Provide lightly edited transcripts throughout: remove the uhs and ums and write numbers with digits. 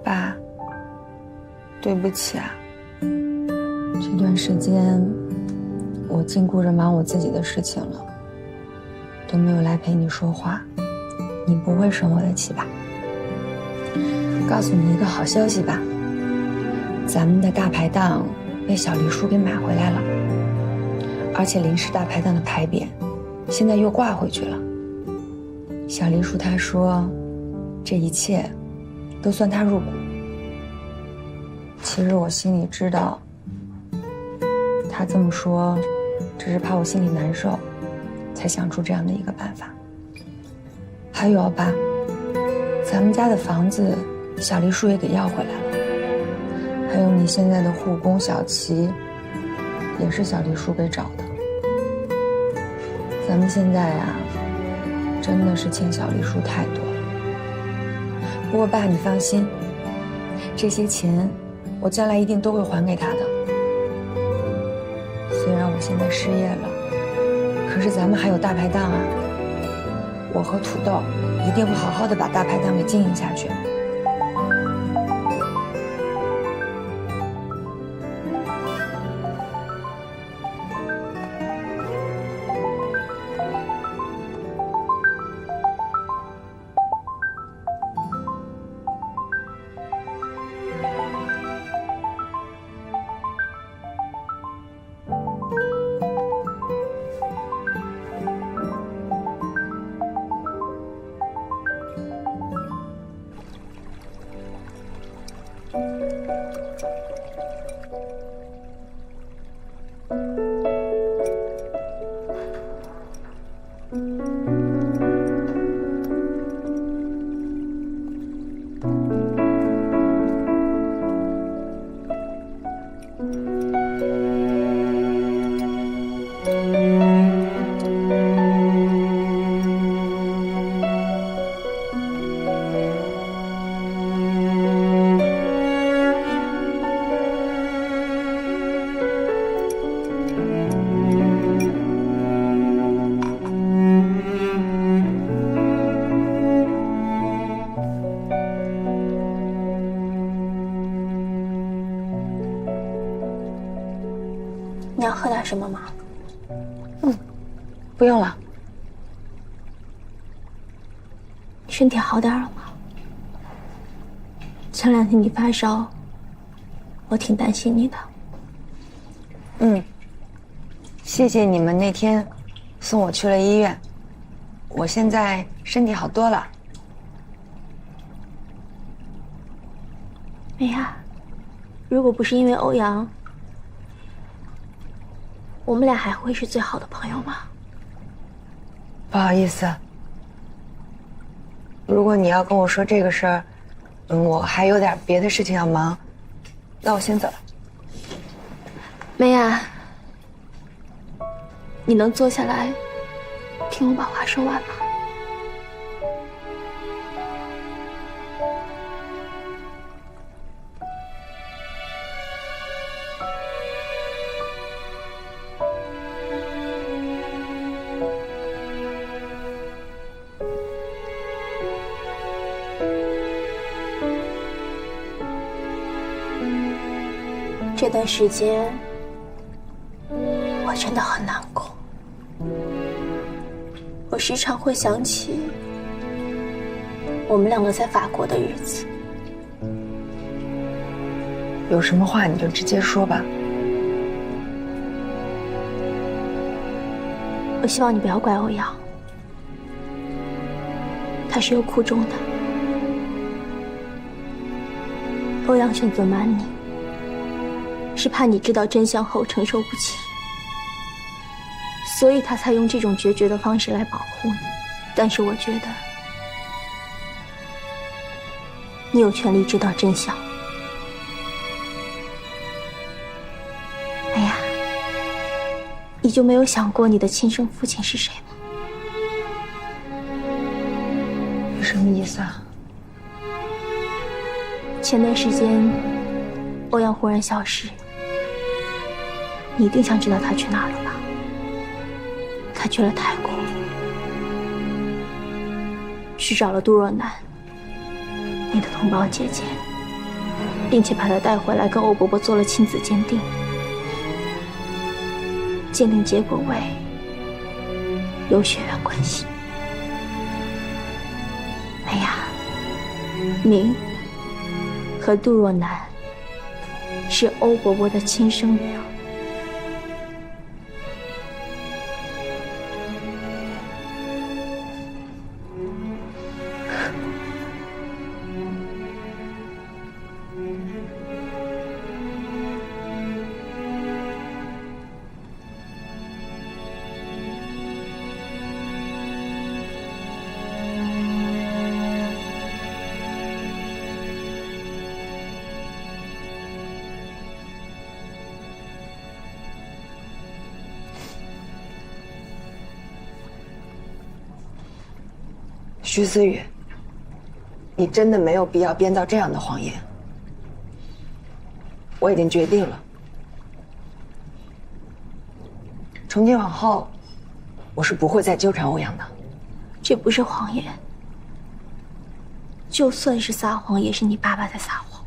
爸，对不起啊，这段时间我尽顾着忙我自己的事情了，都没有来陪你说话，你不会生我的气吧？告诉你一个好消息吧，咱们的大排档被小黎叔给买回来了，而且临时大排档的牌匾现在又挂回去了。小黎叔他说，这一切都算他入股。其实我心里知道，他这么说，只是怕我心里难受，才想出这样的一个办法。还有啊，爸，咱们家的房子，小黎叔也给要回来了。还有你现在的护工小齐，也是小黎叔给找的。咱们现在呀，真的是欠小黎叔太多了。不过爸，你放心，这些钱我将来一定都会还给他的。虽然我现在失业了，可是咱们还有大排档啊。我和土豆一定会好好的把大排档给经营下去。你要喝点什么吗？不用了。身体好点了吗？前2天你发烧，我挺担心你的。谢谢你们那天送我去了医院，我现在身体好多了。美亚，如果不是因为欧阳，我们俩还会是最好的朋友吗？不好意思，如果你要跟我说这个事儿，我还有点别的事情要忙，那我先走了。美亚，你能坐下来听我把话说完吗？这段时间，我真的很难过。我时常会想起我们2个在法国的日子。有什么话你就直接说吧。我希望你不要怪欧阳，他是有苦衷的。欧阳选择瞒你，是怕你知道真相后承受不起，所以他才用这种决绝的方式来保护你。但是我觉得，你有权利知道真相。哎呀，你就没有想过你的亲生父亲是谁吗？你什么意思啊？前段时间，欧阳忽然消失，你一定想知道他去哪儿了吧？他去了泰国。去找了杜若楠，你的同胞姐姐，并且把她带回来跟欧伯伯做了亲子鉴定，鉴定结果为有血缘关系。梅雅，你和杜若楠是欧伯伯的亲生女儿。徐思雨，你真的没有必要编造这样的谎言。我已经决定了，从今往后，我是不会再纠缠欧阳的。这不是谎言，就算是撒谎，也是你爸爸在撒谎。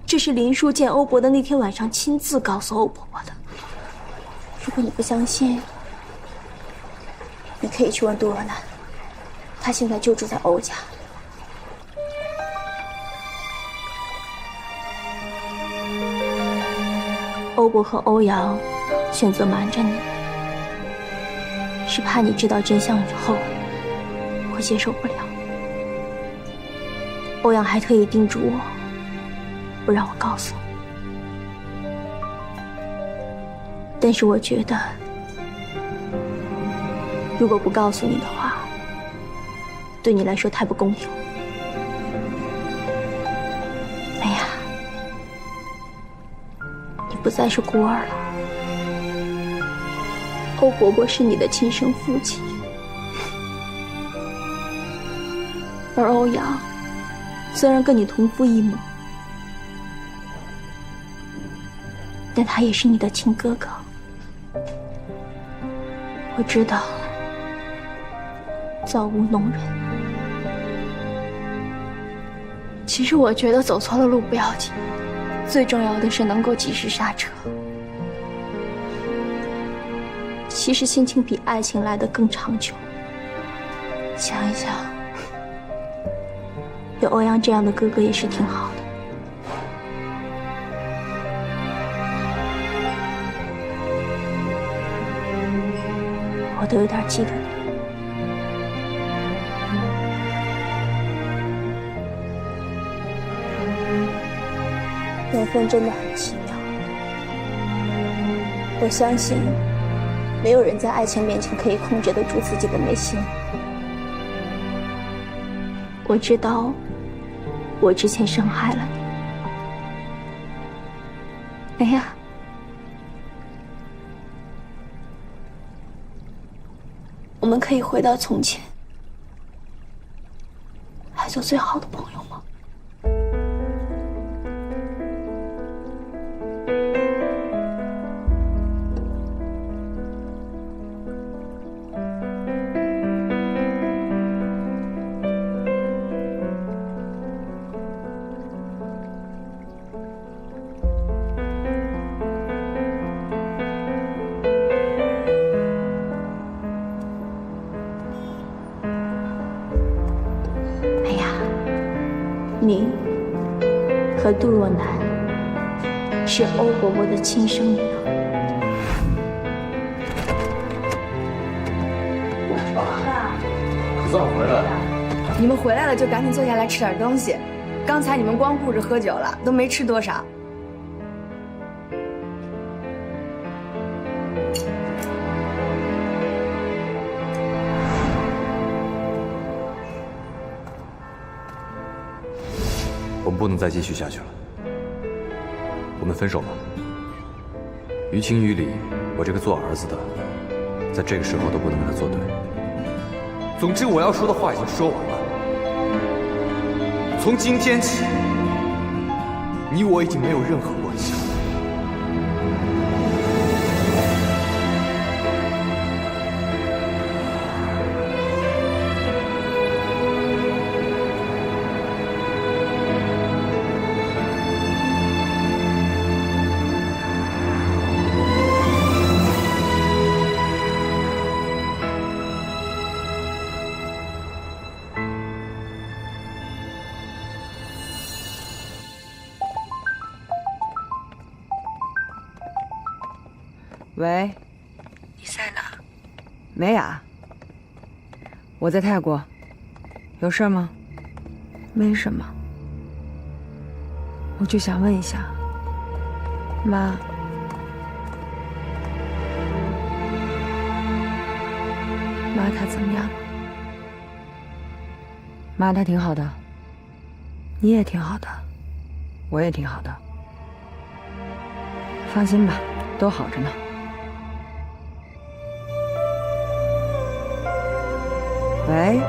这是林叔见欧伯的那天晚上亲自告诉欧伯伯的。如果你不相信，你可以去问杜若楠，他现在就住在欧家。欧伯和欧阳选择瞒着你，是怕你知道真相之后会接受不了。欧阳还特意叮嘱我，不让我告诉你。但是我觉得，如果不告诉你的话，对你来说太不公平了。梅雅，你不再是孤儿了。欧伯伯是你的亲生父亲，而欧阳虽然跟你同父异母，但他也是你的亲哥哥。我知道，造物弄人。其实我觉得走错了路不要紧，最重要的是能够及时刹车。其实亲情比爱情来得更长久。想一想，有欧阳这样的哥哥也是挺好的。我都有点记得你。缘分真的很奇妙。我相信，没有人在爱情面前可以控制得住自己的内心。我知道，我之前伤害了你。哎呀，我们可以回到从前，还做最好的朋友吗？你和杜若楠是欧伯伯的亲生女儿。爸，可算回来了。你们回来了就赶紧坐下来吃点东西。刚才你们光顾着喝酒了，都没吃多少。我们不能再继续下去了，我们分手吧。于情于理，我这个做儿子的，在这个时候都不能跟他作对。总之，我要说的话已经说完了。从今天起，你我已经没有任何关系了。喂，你在哪？梅雅，我在泰国，有事吗？没什么，我就想问一下，妈，她怎么样？妈，她挺好的，你也挺好的，我也挺好的，放心吧，都好着呢。喂，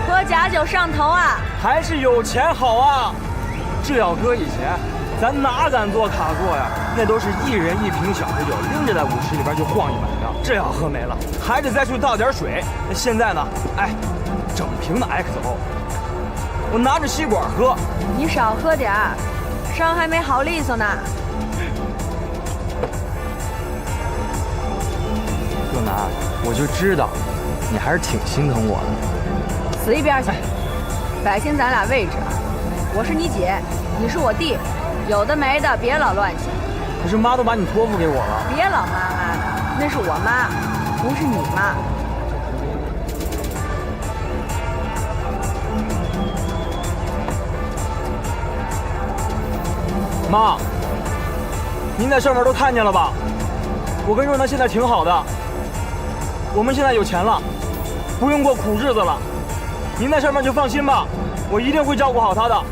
喝假酒上头啊！还是有钱好啊！这要搁以前，咱哪敢做卡座呀？那都是一人一瓶小啤酒，拎着在舞池里边就晃一晚上。这要喝没了，还得再去倒点水。那现在呢？哎，整瓶的 XO， 我拿着吸管喝。你少喝点儿，伤还没好利索呢。若楠，我就知道，你还是挺心疼我的。死一边去！摆清咱俩位置，我是你姐，你是我弟，有的没的别老乱讲。可是妈都把你托付给我了。别老妈妈的，那是我妈，不是你妈。妈，您在上面都看见了吧？我跟若楠现在挺好的，我们现在有钱了，不用过苦日子了。您在上面就放心吧，我一定会照顾好她的。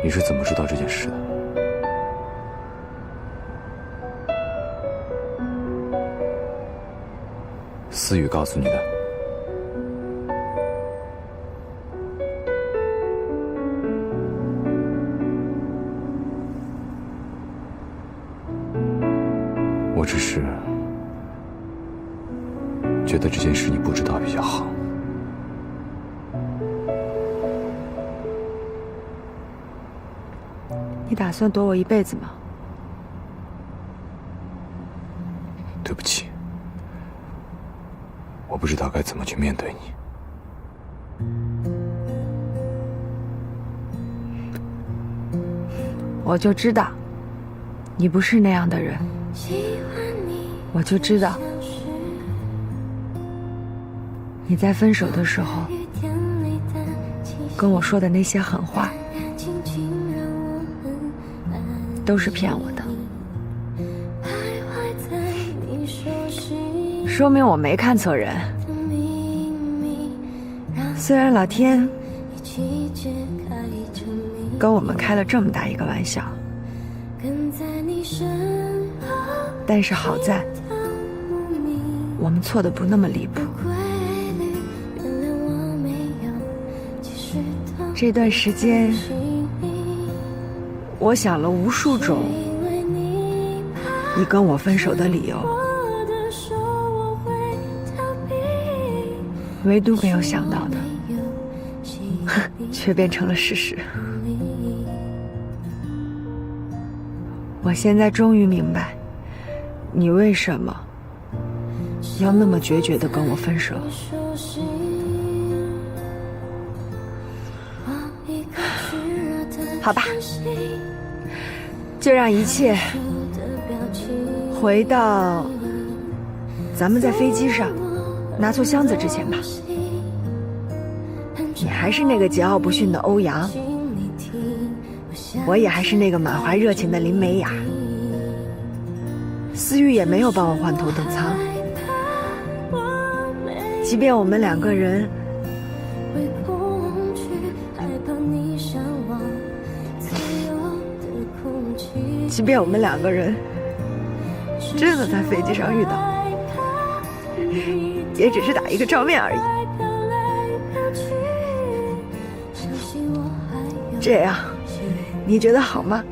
你是怎么知道这件事的？思雨告诉你的。我只是觉得这件事你不知道比较好。你打算躲我一辈子吗？对不起，我不知道该怎么去面对你。我就知道，你不是那样的人。我就知道，你在分手的时候跟我说的那些狠话，都是骗我的。说明我没看错人。虽然老天跟我们开了这么大一个玩笑，但是好在我们错的不那么离谱。这段时间我想了无数种你跟我分手的理由，唯独没有想到的，却变成了事实。我现在终于明白，你为什么要那么决绝地跟我分手。好吧，就让一切回到咱们在飞机上拿错箱子之前吧。你还是那个桀骜不驯的欧阳，我也还是那个满怀热情的林美雅。思玉也没有帮我换头等舱，即便我们两个人真的在飞机上遇到，也只是打一个照面而已。这样，你觉得好吗？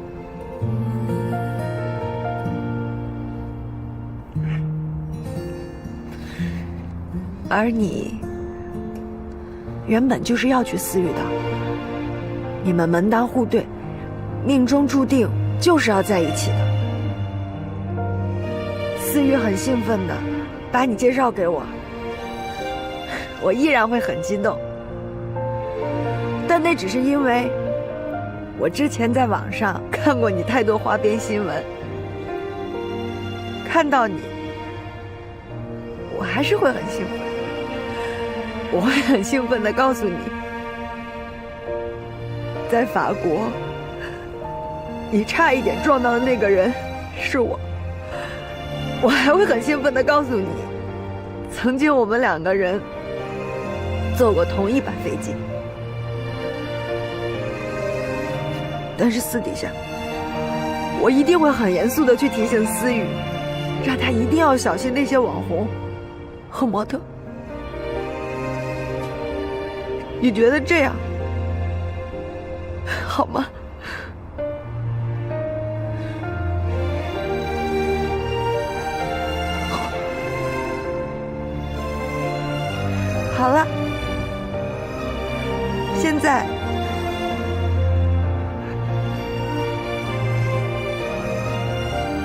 而你原本就是要娶思雨的，你们门当户对，命中注定就是要在一起的。思雨很兴奋的把你介绍给我，我依然会很激动，但那只是因为我之前在网上看过你太多花边新闻，看到你，我还是会很兴奋，我会很兴奋的告诉你，在法国，你差一点撞到的那个人是我。我还会很兴奋地告诉你，曾经我们两个人坐过同一班飞机，但是私底下，我一定会很严肃地去提醒思雨，让她一定要小心那些网红和模特。你觉得这样好吗？好了，现在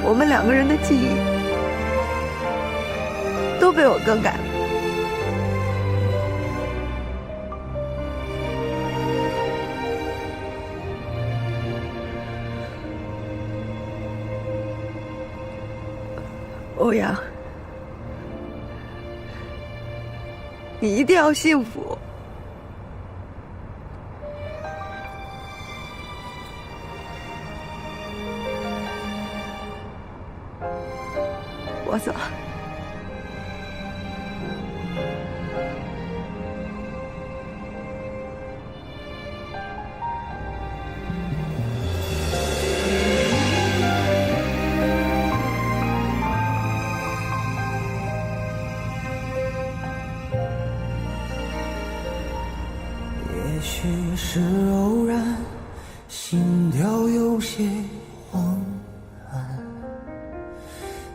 我们两个人的记忆都被我更改了。欧阳，你一定要幸福。我走。也许是偶然，心跳有些慌乱，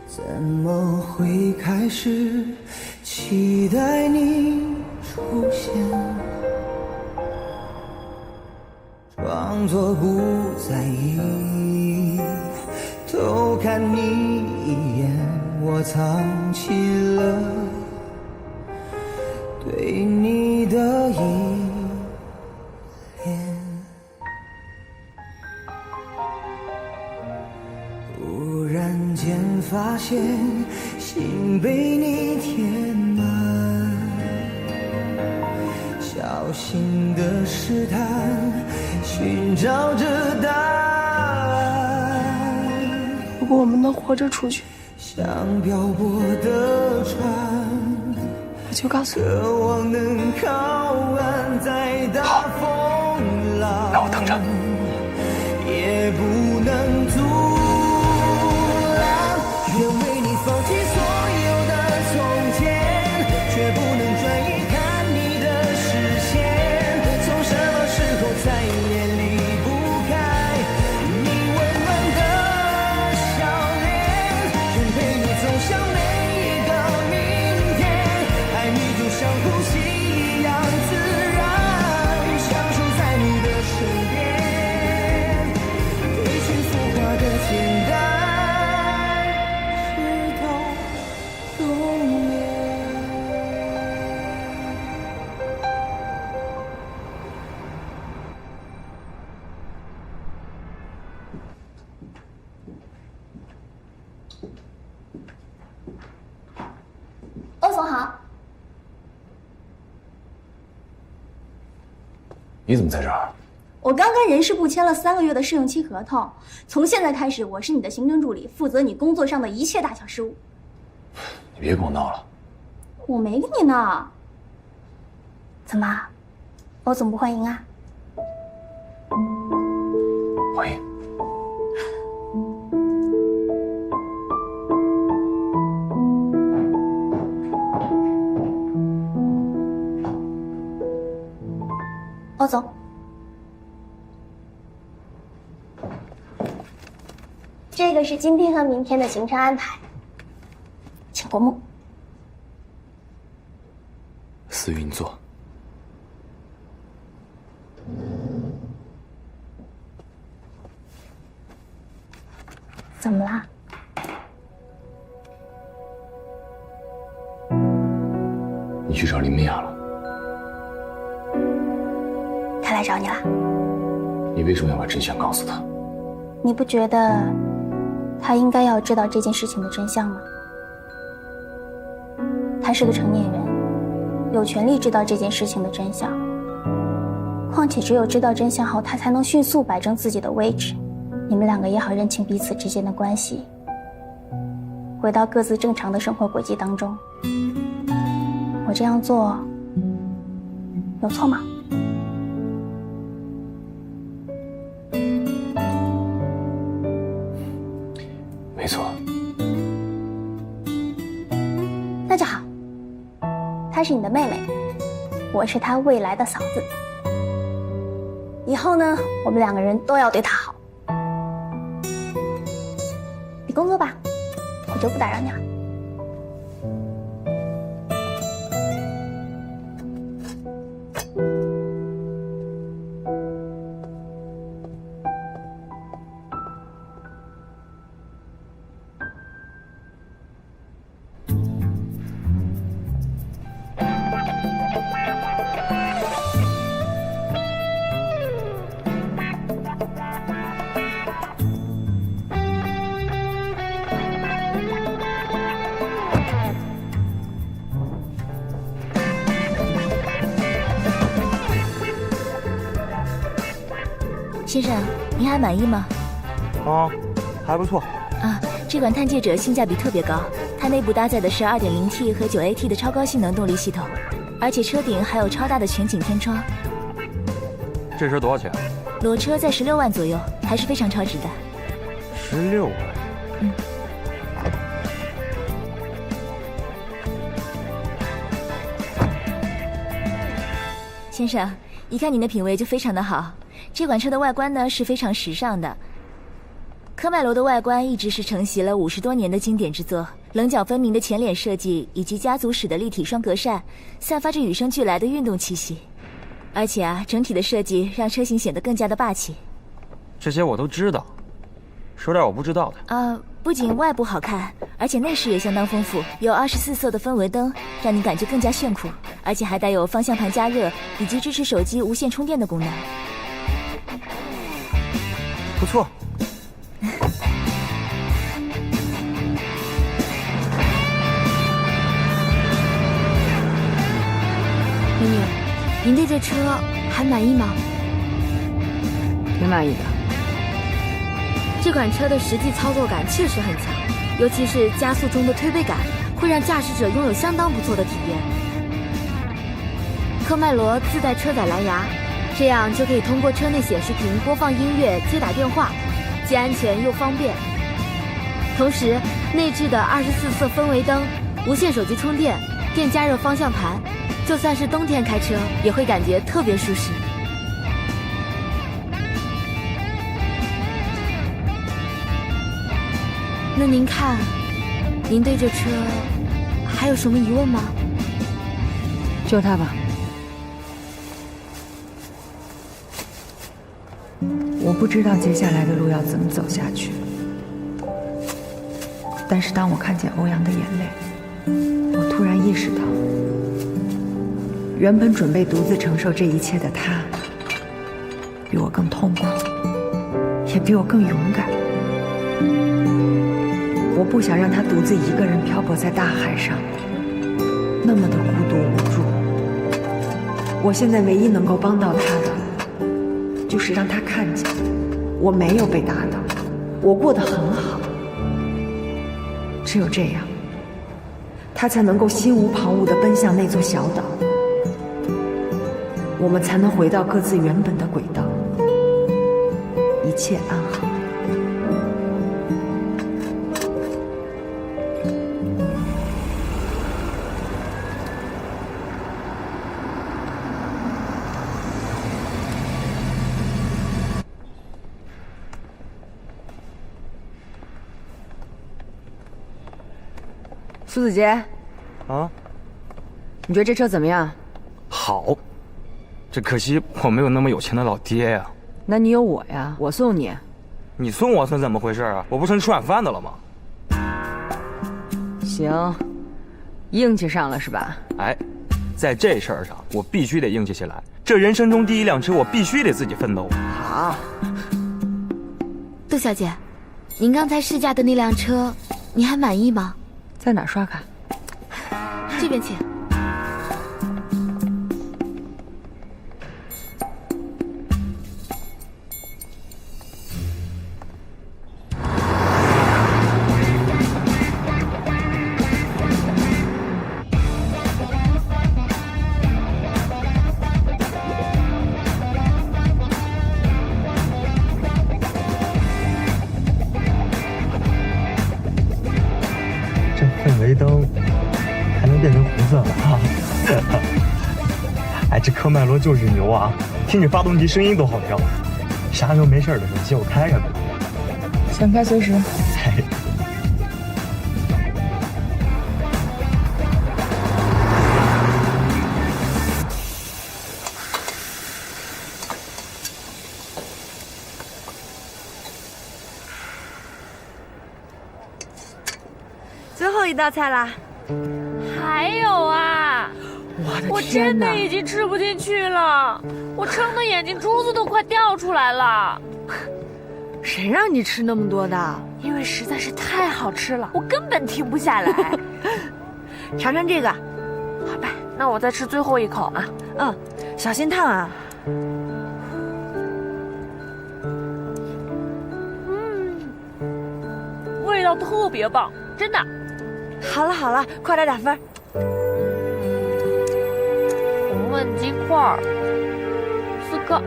怎么会开始期待你出现？装作不在意，偷看你一眼，我藏起了对你的依恋。忽然间发现心被你填满，小心的试探，寻找着答案。如果我们能活着出去，像漂泊的船，我就告诉你。渴望能靠岸，在大风浪，让我等着。也不能阻拦。愿为你放弃所有的从前，却不能转移看你的视线。从什么时候再也离不开你温暖的笑脸？欧总好。你怎么在这儿？我刚跟人事部签了3个月的试用期合同，从现在开始，我是你的行政助理，负责你工作上的一切大小事务。你别跟我闹了。我没跟你闹。怎么，欧总不欢迎啊？欢迎。欧总，这个是今天和明天的行程安排，请过目。司运作。怎么啦？你去找林美雅了？他来找你啦？你为什么要把真相告诉他？你不觉得他应该要知道这件事情的真相吗？他是个成年人，有权利知道这件事情的真相。况且只有知道真相后，他才能迅速摆正自己的位置，你们2个也好认清彼此之间的关系，回到各自正常的生活轨迹当中。我这样做有错吗？没错。那就好。她是你的妹妹，我是她未来的嫂子。以后呢，我们2个人都要对她好。你工作吧，我就不打扰你了。先生，您还满意吗？啊，还不错。啊，这款探界者性价比特别高，它内部搭载的是 2.0T 和 9AT 的超高性能动力系统，而且车顶还有超大的全景天窗。这车多少钱？裸车在16万左右，还是非常超值的。16万。嗯。先生，一看您的品味就非常的好。这款车的外观呢是非常时尚的。科迈罗的外观一直是承袭了50多年的经典之作，棱角分明的前脸设计以及家族史的立体双格栅，散发着与生俱来的运动气息。而且啊，整体的设计让车型显得更加的霸气。这些我都知道，说点我不知道的。不仅外部好看，而且内饰也相当丰富，有24色的氛围灯，让你感觉更加炫酷，而且还带有方向盘加热以及支持手机无线充电的功能。不错。美女，您对这车还满意吗？挺满意的。这款车的实际操作感确实很强，尤其是加速中的推背感，会让驾驶者拥有相当不错的体验。科迈罗自带车载蓝牙，这样就可以通过车内显示屏播放音乐、接打电话，既安全又方便。同时，内置的24色氛围灯、无线手机充电、电加热方向盘，就算是冬天开车也会感觉特别舒适。那您看，您对这车还有什么疑问吗？就它吧。我不知道接下来的路要怎么走下去，但是当我看见欧阳的眼泪，我突然意识到，原本准备独自承受这一切的他，比我更痛苦，也比我更勇敢。我不想让他独自一个人漂泊在大海上，那么的孤独无助。我现在唯一能够帮到他的，就是让他看见我没有被打倒，我过得很好。只有这样，他才能够心无旁骛地奔向那座小岛，我们才能回到各自原本的轨道，一切安好。苏子杰，啊，你觉得这车怎么样？好，这可惜我没有那么有钱的老爹呀。那你有我呀，我送你。你送我算怎么回事啊？我不成吃软饭的了吗？行，硬气上了是吧？哎，在这事儿上我必须得硬气起来。这人生中第一辆车，我必须得自己奋斗。好，杜小姐，您刚才试驾的那辆车，您还满意吗？在哪儿刷卡？这边请。氛围灯还能变成红色的哈！哎，这科迈罗就是牛啊！听着发动机声音都好听。啥时候没事的时候借我开开呗？想开随时。嘿。最后一道菜啦！还有啊！我真的已经吃不进去了，我撑得眼睛珠子都快掉出来了。谁让你吃那么多的？因为实在是太好吃了，我根本停不下来。尝尝这个。好吧，那我再吃最后一口啊。嗯，小心烫啊。味道特别棒，真的。好了好了，快点打分。红焖鸡块4个。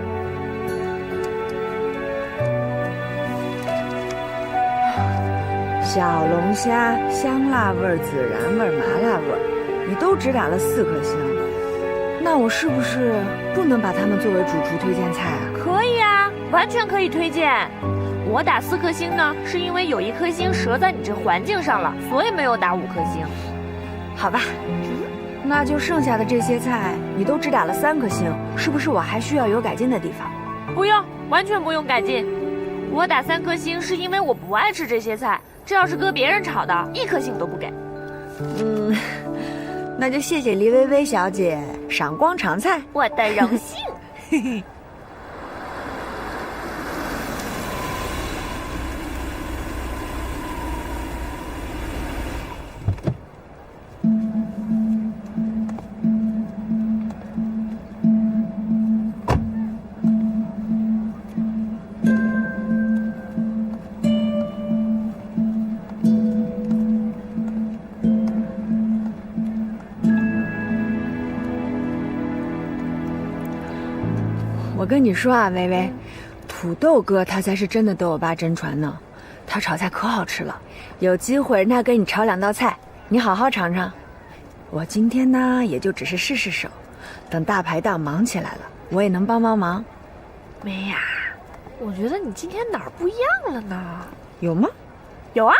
小龙虾香辣味、孜然味、麻辣味，你都只打了4颗星，那我是不是不能把它们作为主厨推荐菜啊？可以啊，完全可以推荐。我打4颗星呢，是因为有1颗星折在你这环境上了，所以没有打5颗星。好吧，那就剩下的这些菜你都只打了3颗星，是不是我还需要有改进的地方？不用，完全不用改进。我打3颗星是因为我不爱吃这些菜，这要是搁别人炒的，1颗星都不给。那就谢谢黎薇薇小姐赏光尝菜，我的荣幸。嘿嘿。我跟你说啊，薇薇，土豆哥他才是真的斗我爸真传呢，他炒菜可好吃了，有机会让他给你炒2道菜，你好好尝尝。我今天呢，也就只是试试手，等大排档忙起来了，我也能帮帮忙。梅雅，我觉得你今天哪儿不一样了呢？有吗？有啊。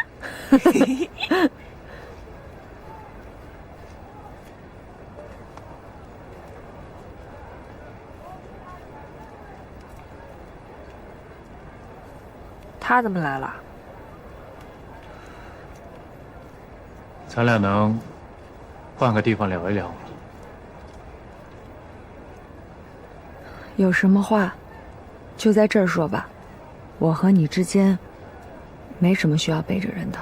他怎么来了？咱俩能换个地方聊一聊吗？有什么话，就在这儿说吧。我和你之间，没什么需要背着人的。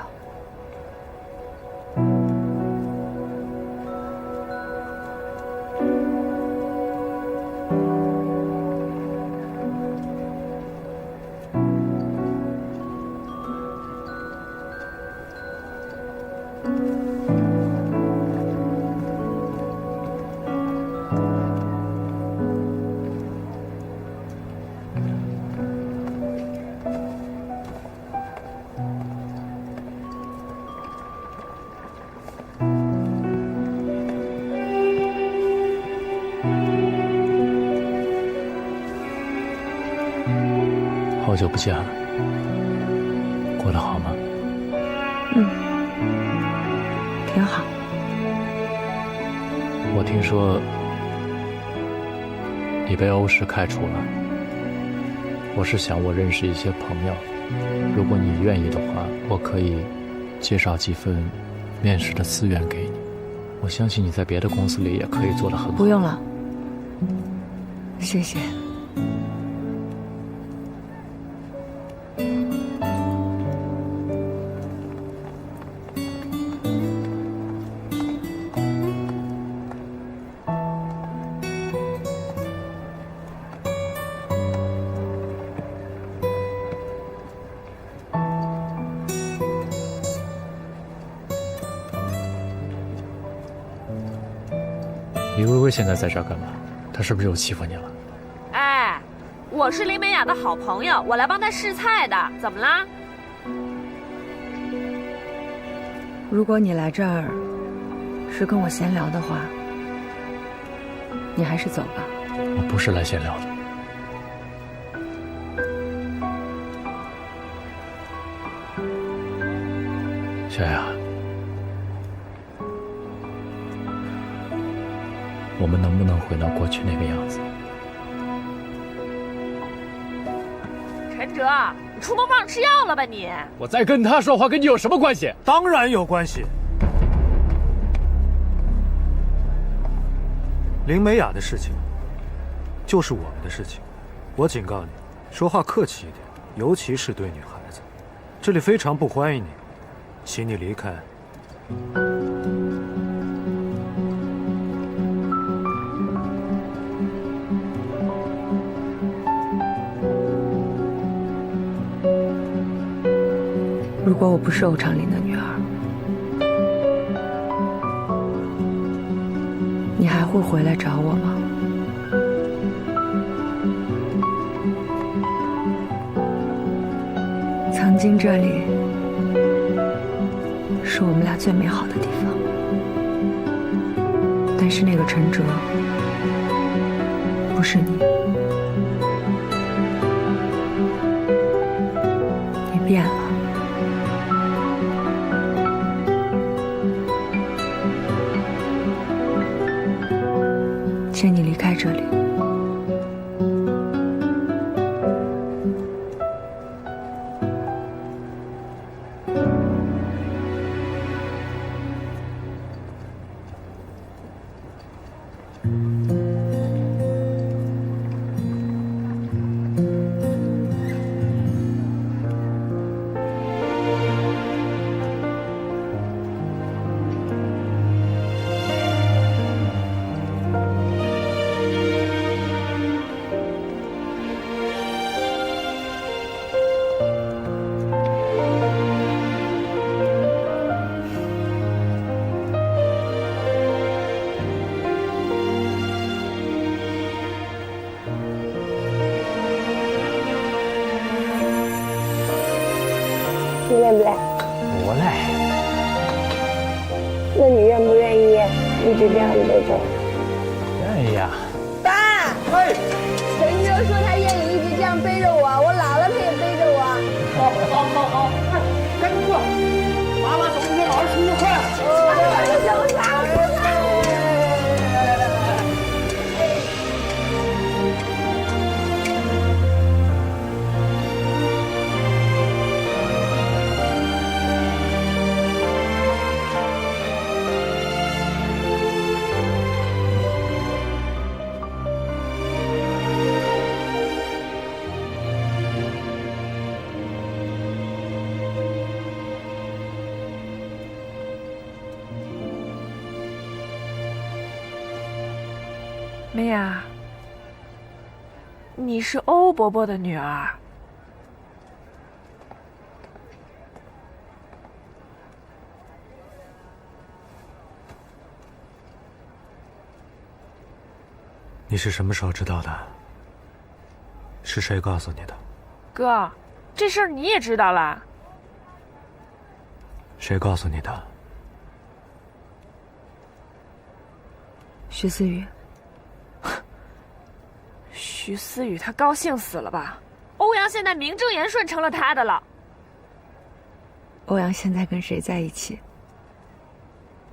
好久不见了，过得好吗？挺好。我听说你被欧氏开除了，我是想我认识一些朋友，如果你愿意的话，我可以介绍几份面试的资源给你。我相信你在别的公司里也可以做得很好。不用了，谢谢。李薇薇现在在这儿干嘛？她是不是又欺负你了？哎，我是林美雅的好朋友，我来帮她试菜的，怎么啦？如果你来这儿是跟我闲聊的话，你还是走吧。我不是来闲聊的。小雅，我们能不能回到过去那个样子？陈哲，你出门忘吃药了吧你？我在跟他说话，跟你有什么关系？当然有关系。林美雅的事情，就是我们的事情。我警告你，说话客气一点，尤其是对女孩子。这里非常不欢迎你，请你离开。如果我不是欧长林的女儿，你还会回来找我吗？曾经这里是我们俩最美好的地方，但是那个陈哲不是你，你变了。请你离开这里。你累不累？不累。那你愿不愿意一直这样背着我？愿意呀。爸，哎，陈哲说他愿意一直这样背着我，我老了他也背着我。好，快，赶紧过！妈妈中秋老师生日快乐！生日快乐！美雅，你是欧伯伯的女儿。你是什么时候知道的？是谁告诉你的？哥，这事儿你也知道啦？谁告诉你的？徐思雨。徐思雨他高兴死了吧？欧阳现在名正言顺成了他的了。欧阳现在跟谁在一起，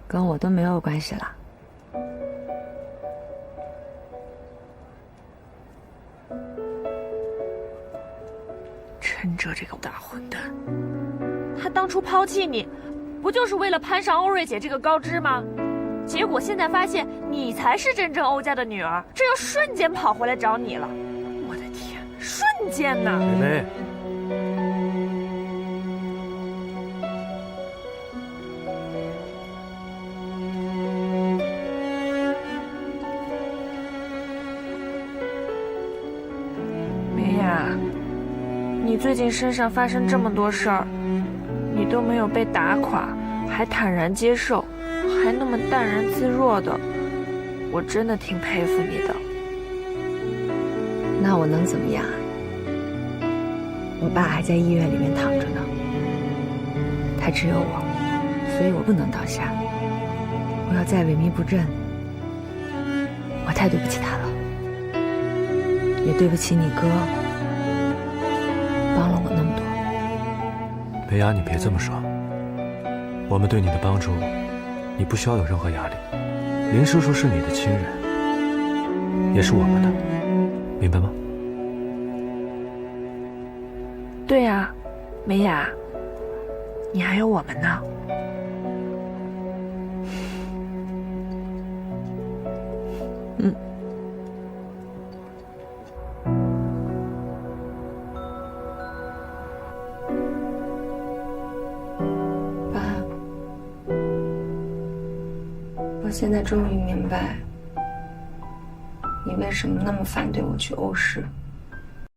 跟我都没有关系了。陈哲这个大混蛋，他当初抛弃你，不就是为了攀上欧瑞姐这个高枝吗？结果现在发现你才是真正欧家的女儿，这又瞬间跑回来找你了。我的天，瞬间呢！微微，梅雅，你最近身上发生这么多事儿，你都没有被打垮，还坦然接受，还那么淡然自若的，我真的挺佩服你的。那我能怎么样啊？我爸还在医院里面躺着呢，他只有我，所以我不能倒下。我要再萎靡不振，我太对不起他了，也对不起你哥，帮了我那么多。梅雅，你别这么说，我们对你的帮助，你不需要有任何压力。林叔叔是你的亲人，也是我们的，明白吗？对呀，梅雅，你还有我们呢。嗯。爸，我现在终于明白，你为什么那么反对我去欧氏。